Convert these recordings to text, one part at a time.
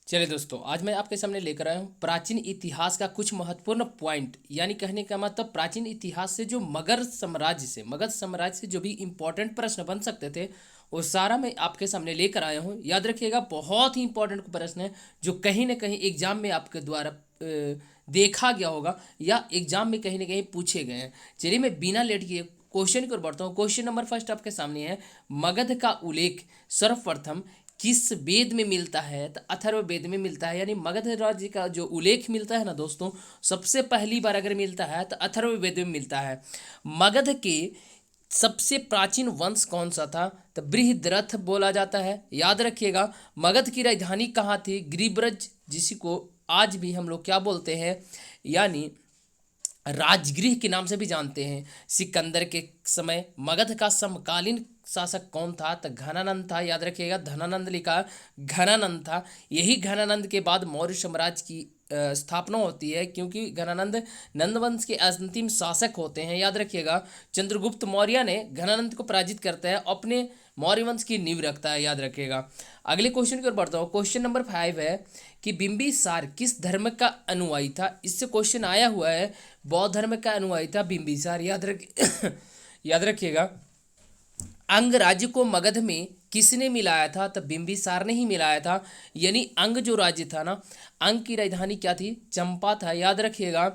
चलिए दोस्तों, आज मैं आपके सामने लेकर आया हूँ प्राचीन इतिहास का कुछ महत्वपूर्ण पॉइंट। यानी कहने का मतलब प्राचीन इतिहास से जो मगध साम्राज्य से जो भी इंपॉर्टेंट प्रश्न बन सकते थे वो सारा मैं आपके सामने लेकर आया हूँ। याद रखिएगा, बहुत ही इंपॉर्टेंट प्रश्न है जो कहीं ना कहीं एग्जाम में आपके द्वारा देखा गया होगा या एग्जाम में कहीं ना कहीं पूछे गए हैं। चलिए मैं बिना लेट किए क्वेश्चन की ओर बढ़ता हूँ। क्वेश्चन नंबर फर्स्ट आपके सामने है, मगध का उल्लेख सर्वप्रथम किस वेद में मिलता है? तो अथर्व वेद में मिलता है। यानी मगध राज्य का जो उल्लेख मिलता है ना दोस्तों, सबसे पहली बार अगर मिलता है तो अथर्व वेद में मिलता है। मगध के सबसे प्राचीन वंश कौन सा था? तो बृहद्रथ बोला जाता है। याद रखिएगा, मगध की राजधानी कहाँ थी? गिरिब्रज, जिसी को आज भी हम लोग क्या बोलते हैं, यानी राजगृह के नाम से भी जानते हैं। सिकंदर के समय मगध का समकालीन शासक कौन था? तो घनानंद था। याद रखिएगा, धनानंद लिखा, घनानंद था। यही घनानंद के बाद मौर्य साम्राज्य की स्थापना होती है, क्योंकि घनानंद नंदवंश के अंतिम शासक होते हैं। याद रखिएगा, चंद्रगुप्त मौर्य ने घनानंद को पराजित करता है, अपने मौर्य वंश की नींव रखता है। याद रखिएगा। अगले क्वेश्चन की ओर बढ़ता हूँ। क्वेश्चन नंबर 5 है कि बिंबिसार किस धर्म का अनुयायी था? इससे क्वेश्चन आया हुआ है, बौद्ध धर्म का अनुयायी था बिंबिसार। याद रखिएगा, अंग राज्य को मगध में किसने मिलाया था? तो बिंबिसार ने ही मिलाया था। यानी अंग जो राज्य था ना, अंग की राजधानी क्या थी? चंपा था। याद रखिएगा,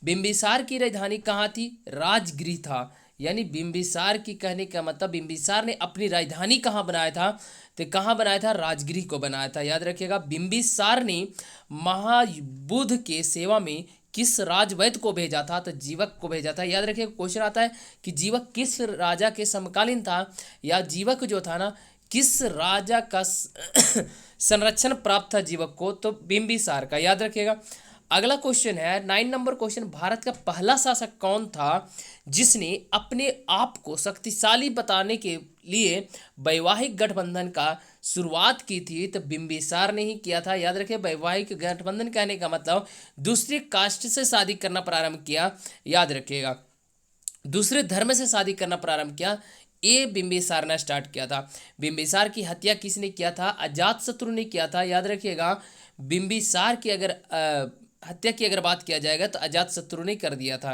बिंबिसार की राजधानी कहाँ थी? राजगृह था। यानी बिंबिसार की कहने का मतलब बिंबिसार ने अपनी राजधानी कहाँ बनाया था? तो कहाँ बनाया था? राजगृह को बनाया था। याद रखिएगा, बिंबिसार ने महाबुद्ध के सेवा में किस राजवैद्य को भेजा था? तो जीवक को भेजा था। याद रखिए, क्वेश्चन आता है कि जीवक किस राजा के समकालीन था, या जीवक जो था ना, किस राजा का संरक्षण प्राप्त था जीवक को? तो बिंबिसार का। याद रखिएगा। अगला क्वेश्चन है 9 नंबर क्वेश्चन, भारत का पहला शासक कौन था जिसने अपने आप को शक्तिशाली बताने के लिए वैवाहिक गठबंधन का शुरुआत की थी? तो बिंबिसार ने ही किया था। याद रखिए, वैवाहिक गठबंधन कहने का मतलब दूसरी कास्ट से शादी करना प्रारंभ किया। याद रखिएगा, दूसरे धर्म से शादी करना प्रारंभ किया, ये बिंबिसार ने स्टार्ट किया था। बिंबिसार की हत्या किसने किया था? अजातशत्रु ने किया था। याद रखिएगा, बिंबिसार की अगर हत्या की अगर बात किया जाएगा तो अजातशत्रु ने कर दिया था।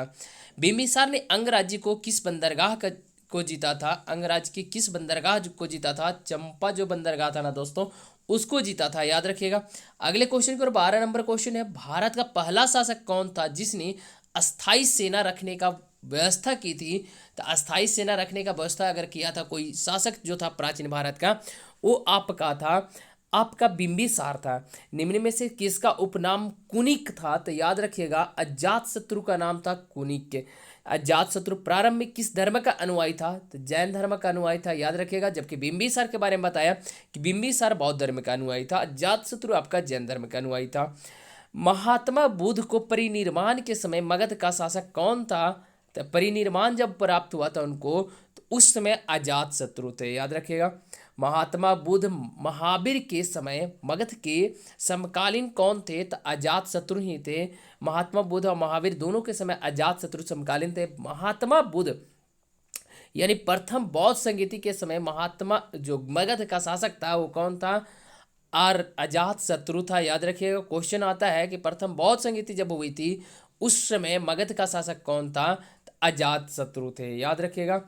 बिंबिसार ने अंग राज्य को किस बंदरगाह को जीता था? अंगराज्य की किस बंदरगाह को जीता था? चंपा जो बंदरगाह था ना दोस्तों, उसको जीता था। याद रखिएगा। अगले क्वेश्चन की ओर 12 नंबर क्वेश्चन है, भारत का पहला शासक कौन था जिसने अस्थाई सेना रखने का व्यवस्था की थी? तो अस्थाई सेना रखने का व्यवस्था अगर किया था कोई शासक जो था प्राचीन भारत का, वो आपका था, आपका बिंबिसार था। निम्न में से किसका उपनाम कुनिक था? तो याद रखिएगा, अजात शत्रु का नाम था कुनिक। अजात शत्रु प्रारंभ में किस धर्म का अनुयायी था? तो जैन धर्म का अनुयायी था। याद रखिएगा, जबकि बिंबिसार के बारे में बताया कि बिंबिसार बौद्ध धर्म का अनुयायी था, अजात शत्रु आपका जैन धर्म का अनुयायी था। महात्मा बुद्ध को परिनिर्वाण के समय मगध का शासक कौन था? तो परिनिर्वाण जब प्राप्त हुआ था उनको, तो उस समय अजात शत्रु थे। याद रखिएगा, महात्मा बुद्ध महावीर के समय मगध के समकालीन कौन थे? तो अजात शत्रु ही थे। महात्मा बुद्ध और महावीर दोनों के समय अजात शत्रु समकालीन थे। महात्मा बुद्ध यानी प्रथम बौद्ध संगीति के समय महात्मा जो मगध का शासक था वो कौन था? और अजात शत्रु था। याद रखिएगा, क्वेश्चन आता है कि प्रथम बौद्ध संगीति जब हुई थी उस समय मगध का शासक कौन था? तो अजात शत्रु थे। याद रखिएगा।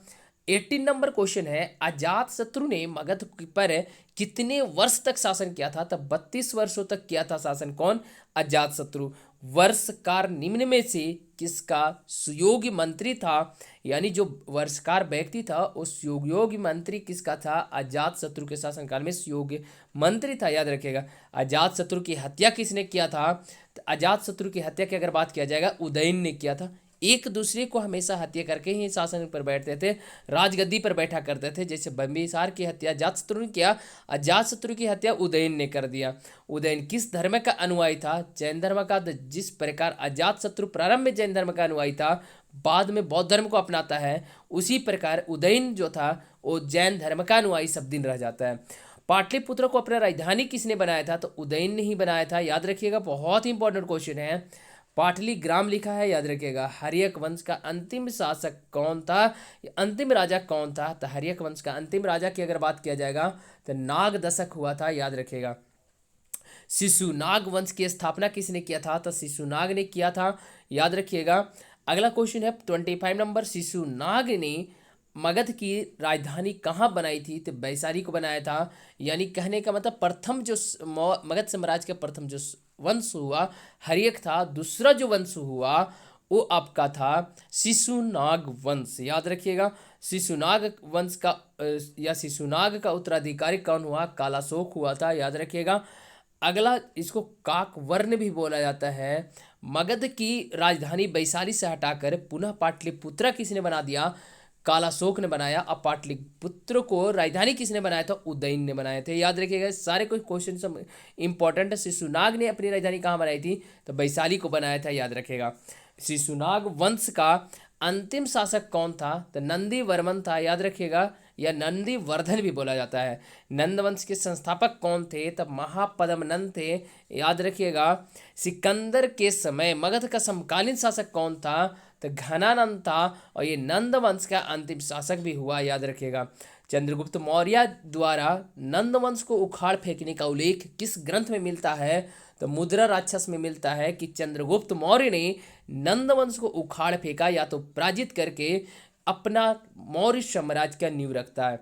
18 नंबर क्वेश्चन है, अजात शत्रु ने मगध पर कितने वर्ष तक शासन किया था? तो 32 वर्षों तक किया था शासन। कौन? अजात शत्रु। वर्षकार निम्न में से किसका सुयोग्य मंत्री था? यानी जो वर्षकार व्यक्ति था उस सुयोग्य मंत्री किसका था? अजात शत्रु के शासनकाल में सुयोग्य मंत्री था। याद रखिएगा। अजात शत्रु की हत्या किसने किया था? तो अजात शत्रु की हत्या की अगर बात किया जाएगा, उदयन ने किया था। एक दूसरे को हमेशा हत्या करके ही शासन पर बैठते थे, राजगद्दी पर बैठा करते थे। जैसे बिंबिसार की हत्या अजातशत्रु ने किया, अजातशत्रु की हत्या उदयन ने कर दिया। उदयन किस धर्म का अनुयायी था? जैन धर्म का। जिस प्रकार अजातशत्रु प्रारंभ में जैन धर्म का अनुयायी था, बाद में बौद्ध धर्म को अपनाता है, उसी प्रकार उदयन जो था वो जैन धर्म का अनुयायी सब दिन रह जाता है। पाटलिपुत्र को अपना राजधानी किसने बनाया था? तो उदयन ने ही बनाया था। याद रखिएगा, बहुत ही इंपॉर्टेंट क्वेश्चन है। पाटली ग्राम लिखा है। याद रखिएगा। हर्यक वंश का अंतिम शासक कौन था? अंतिम राजा कौन था? तो हर्यक वंश का अंतिम राजा की अगर बात किया जाएगा तो नागदशक हुआ था। याद रखिएगा। शिशुनाग वंश की स्थापना किसने किया था? तो शिशुनाग ने किया था, याद रखिएगा। अगला क्वेश्चन है 25 नंबर, शिशुनाग ने मगध की राजधानी कहाँ बनाई थी? तो वैशाली को बनाया था। यानी कहने का मतलब प्रथम जो मगध साम्राज्य का प्रथम जो वंश हुआ हर्यक था, दूसरा जो वंश हुआ वो आपका था शिशुनाग वंश, याद रखिएगा। शिशुनाग वंश का या शिशुनाग का उत्तराधिकारी कौन हुआ? कालाशोक हुआ था, याद रखिएगा। अगला, इसको काकवर्ण भी बोला जाता है। मगध की राजधानी वैशाली से हटाकर पुनः पाटलिपुत्र किसने बना दिया? कालाशोक ने बनाया। अब पाटलिपुत्र को राजधानी किसने बनाया था? उदयन ने बनाए थे, याद रखिएगा। सारे कुछ क्वेश्चन सब इंपॉर्टेंट है। शिशुनाग ने अपनी राजधानी कहाँ बनाई थी? तो वैशाली को बनाया था, याद रखिएगा। शिशुनाग वंश का अंतिम शासक कौन था? तो नंदी वर्मन था, याद रखिएगा, या नंदी वर्धन भी बोला जाता है। नंद वंश के संस्थापक कौन थे? तब महापद्मनंद थे, याद रखिएगा। सिकंदर के समय मगध का समकालीन शासक कौन था? तो घनानंद था, और ये नंद वंश का अंतिम शासक भी हुआ, याद रखिएगा। चंद्रगुप्त मौर्य द्वारा नंद वंश को उखाड़ फेंकने का उल्लेख किस ग्रंथ में मिलता है? तो मुद्रा राक्षस में मिलता है कि चंद्रगुप्त मौर्य ने नंद वंश को उखाड़ फेंका या तो पराजित करके अपना मौर्य साम्राज्य का नींव रखता है।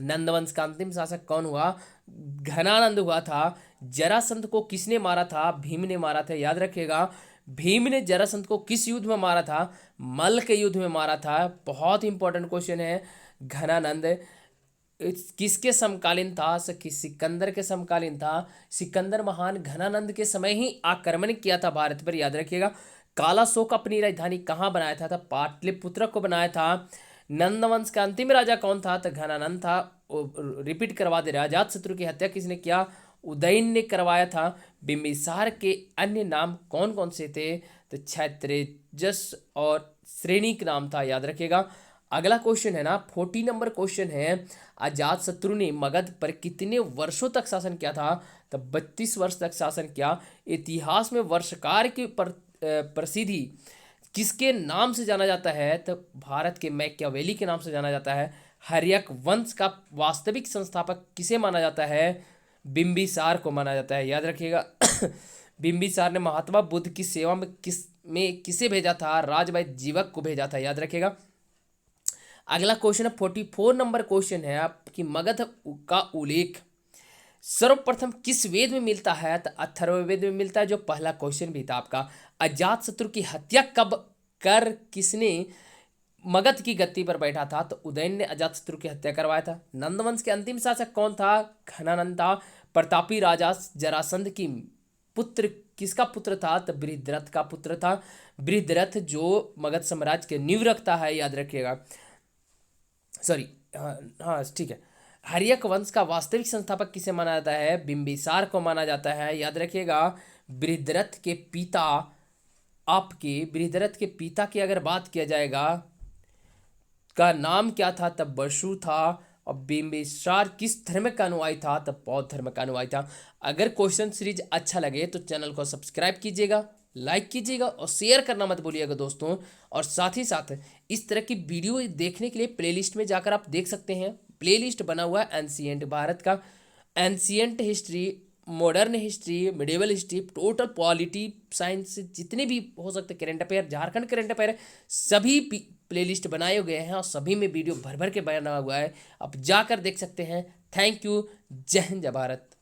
नंदवंश का अंतिम शासक कौन हुआ? घनानंद हुआ था। जरासंध को किसने मारा था? भीम ने मारा था, याद रखिएगा। भीम ने जरासंध को किस युद्ध में मारा था? मल्ल के युद्ध में मारा था। बहुत इंपॉर्टेंट क्वेश्चन है। घनानंद किसके समकालीन था? सिकंदर के समकालीन था। सिकंदर महान घनानंद के समय ही आक्रमण किया था भारत पर, याद रखिएगा। कालाशोक अपनी राजधानी कहाँ बनाया था? पाटलिपुत्र को बनाया था। नंदवंश का अंतिम राजा कौन था? तो घनानंद था। रिपीट करवा दे रहा, अजातशत्रु की हत्या किसने किया? उदयन ने करवाया था। बिंबिसार के अन्य नाम कौन कौन से थे? तो क्षैत्रजस और श्रेणिक नाम था, याद रखिएगा। अगला क्वेश्चन है ना 40 नंबर क्वेश्चन है, अजातशत्रु ने मगध पर कितने वर्षों तक शासन किया था? तो 32 वर्ष तक शासन किया। इतिहास में वर्षकार की प्रसिद्धि किसके नाम से जाना जाता है? तो भारत के मैकियावेली के नाम से जाना जाता है। हर्यक वंश का वास्तविक संस्थापक किसे माना जाता है? बिंबिसार को माना जाता है, याद रखिएगा। बिंबिसार ने महात्मा बुद्ध की सेवा में किसे भेजा था? राजभाई जीवक को भेजा था, याद रखिएगा। अगला क्वेश्चन है 44 नंबर क्वेश्चन है आपकी, मगध का उल्लेख सर्वप्रथम किस वेद में मिलता है? तो अथर्ववेद में मिलता है, जो पहला क्वेश्चन भी था आपका। अजातशत्रु की हत्या कब कर किसने मगध की गद्दी पर बैठा था? तो उदयन ने अजातशत्रु की हत्या करवाया था। नंदवंश के अंतिम शासक कौन था? घनानंद था। प्रतापी राजा जरासंध की पुत्र किसका पुत्र था? तो बृहद्रथ का पुत्र था। बृहद्रथ जो मगध साम्राज्य के नींव रखता है, याद रखिएगा। सॉरी, हाँ ठीक है। हर्यक वंश का वास्तविक संस्थापक किसे माना जाता है? बिंबिसार को माना जाता है, याद रखिएगा। बृहद्रथ के पिता बृहद्रथ के पिता की अगर बात किया जाएगा का नाम क्या था? तब बसु था। और बिंबिसार किस धर्म का अनुयायी था? तब बौद्ध धर्म का अनुयायी था। अगर क्वेश्चन सीरीज अच्छा लगे तो चैनल को सब्सक्राइब कीजिएगा, लाइक कीजिएगा और शेयर करना मत भूलिएगा दोस्तों। और साथ ही साथ इस तरह की वीडियो देखने के लिए प्लेलिस्ट में जाकर आप देख सकते हैं। प्लेलिस्ट बना हुआ है एंशिएंट भारत का, ancient history, modern history, medieval history, total polity science, जितने भी हो सकते current affair, Jharkhand current affair, सभी प्लेलिस्ट बनाए गए हैं और सभी में वीडियो भर भर के बना हुआ है। आप जाकर देख सकते हैं। Thank you. जय हिंद, जय भारत।